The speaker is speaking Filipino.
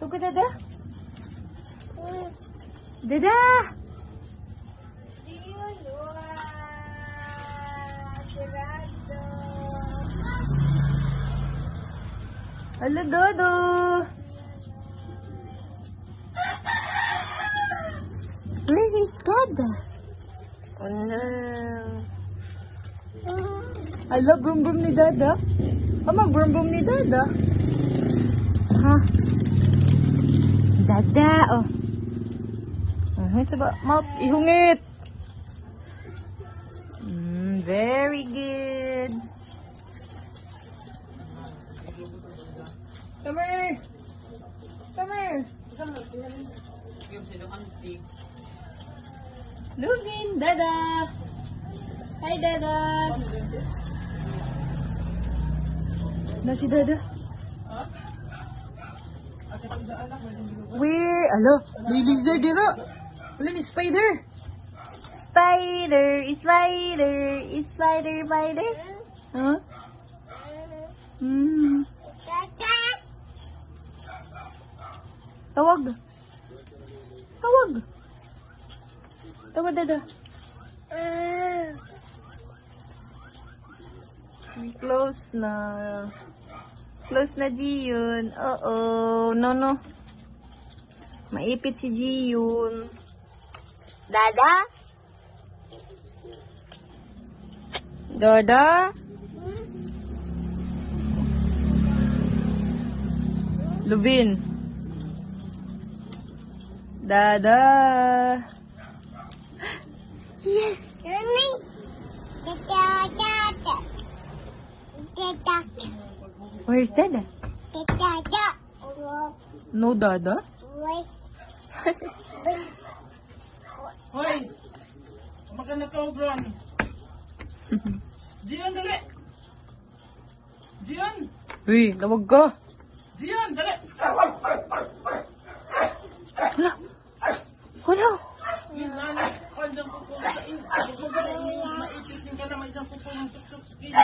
Tugo, dada. Dada! Hello, Dodo! Where is Dada? Oh no! Hello, brum-brum ni Dada? Ama, brum-brum ni Dada? Ha? Dada, oh. Coba, mouth, ihungit. Very good. Come here. Come here. Lugin, Dada. Hi, Dada. Na si Dada? Where? Alo, may lizard dito. Wala ni spider. Spider, spider, spider, spider. Huh? Tawag. Tawag. Tawag, Dada. Close na. Close na, Jiyun. Uh-oh. No. Maipit si Jiyun. Dada? Dada? Lubin. Dada. Yes. Where's Dada? No Dada? Hoy! Makan na ka, Bron. Jian, dali! Jian! Uy, tawag ka. Jian, dali! Wala. Wala. Nana, kanyang pupong sa iyo. Maipit ka na may dyan pupong ang tuksok sa kini.